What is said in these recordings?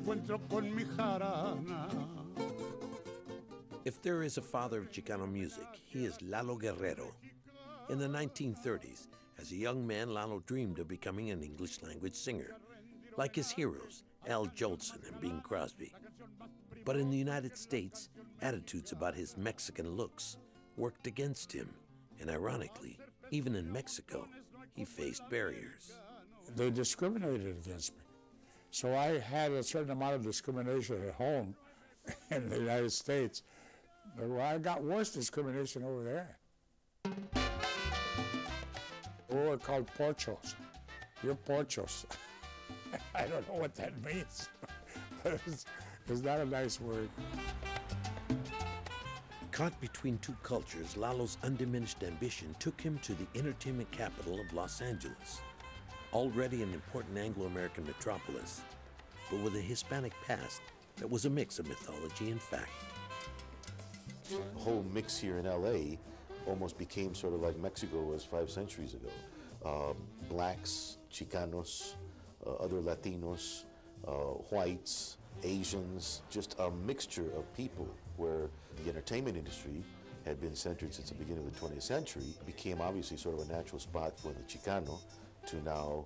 encuentro con mi jarana. If there is a father of Chicano music, he is Lalo Guerrero. In the 1930s, as a young man, Lalo dreamed of becoming an English-language singer, like his heroes, Al Jolson and Bing Crosby. But in the United States, attitudes about his Mexican looks worked against him, and ironically, even in Mexico, he faced barriers. They discriminated against me. So I had a certain amount of discrimination at home in the United States. But I got worse discrimination over there. We were called porchos. You're porchos. I don't know what that means, but it's not a nice word. Caught between two cultures, Lalo's undiminished ambition took him to the entertainment capital of Los Angeles, already an important Anglo-American metropolis, but with a Hispanic past that was a mix of mythology and fact. The whole mix here in LA almost became sort of like Mexico was 5 centuries ago. Blacks, Chicanos, other Latinos, whites, Asians, just a mixture of people where the entertainment industry had been centered since the beginning of the 20th century, became obviously sort of a natural spot for the Chicano to now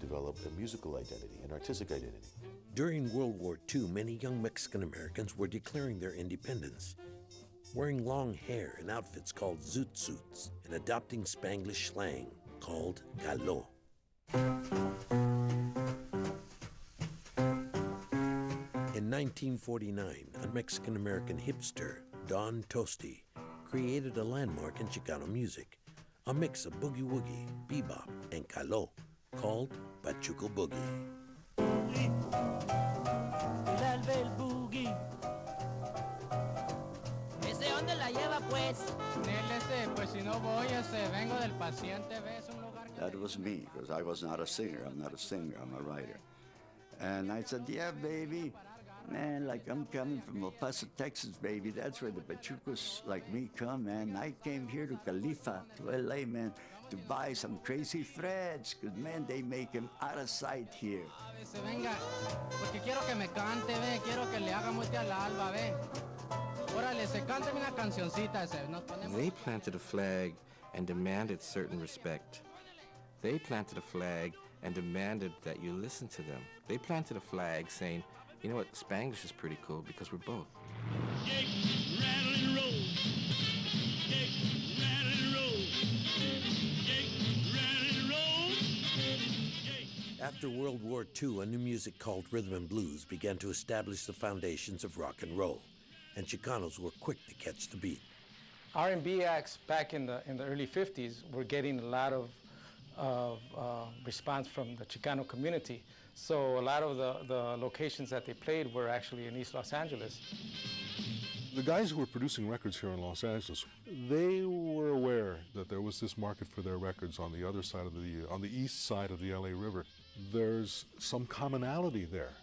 develop a musical identity, an artistic identity. During World War II, many young Mexican Americans were declaring their independence, wearing long hair and outfits called zoot suits, and adopting Spanglish slang called galo. In 1949, a Mexican-American hipster, Don Tosti, created a landmark in Chicano music, a mix of boogie-woogie, bebop, and calo, called Pachuco Boogie. That was me, because I was not a singer. I'm not a singer, I'm a writer. And I said, yeah, baby. Man, like I'm coming from El Paso, Texas, baby. That's where the Pachucos like me come, man. I came here to Califa, to LA, man, to buy some crazy threads, because, man, they make them out of sight here. They planted a flag and demanded certain respect. They planted a flag and demanded that you listen to them. They planted a flag saying, you know what, Spanglish is pretty cool because we're both. Shake, rattle, and roll. Shake, rattle, and roll. Shake, rattle, and roll. Shake. After World War II, a new music called rhythm and blues began to establish the foundations of rock and roll, and Chicanos were quick to catch the beat. R&B acts back in the early 50s were getting a lot of response from the Chicano community. So a lot of the locations that they played were actually in East Los Angeles. The guys who were producing records here in Los Angeles, they were aware that there was this market for their records on the other side of on the east side of the LA River. There's some commonality there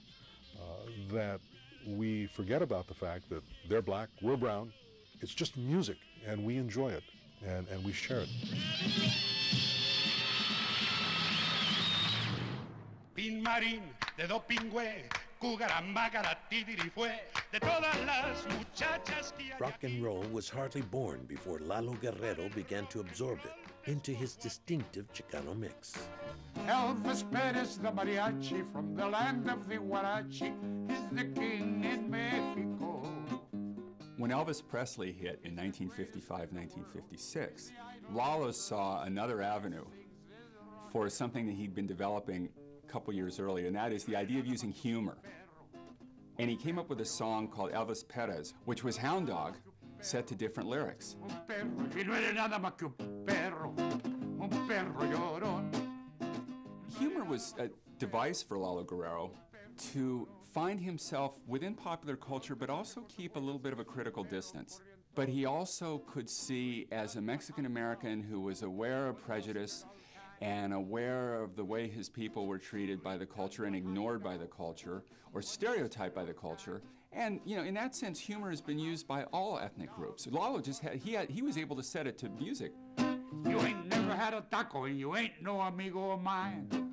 that we forget about the fact that they're black, we're brown. It's just music, and we enjoy it, and we share it. Pin Marín, de Dopingüe, Cugaramagara, Tidirifue, de todas las muchachas que hay. Rock and roll was hardly born before Lalo Guerrero began to absorb it into his distinctive Chicano mix. Elvis Perez, the mariachi from the land of the Huarachi, is the king in Mexico. When Elvis Presley hit in 1955, 1956, Lalo saw another avenue for something that he'd been developing a couple years earlier, and that is the idea of using humor. And he came up with a song called Elvis Perez, which was Hound Dog, set to different lyrics. Humor was a device for Lalo Guerrero to find himself within popular culture, but also keep a little bit of a critical distance. But he also could see, as a Mexican-American who was aware of prejudice and aware of the way his people were treated by the culture and ignored by the culture, or stereotyped by the culture. And, you know, in that sense, humor has been used by all ethnic groups. Lalo just he was able to set it to music. You ain't never had a taco and you ain't no amigo of mine.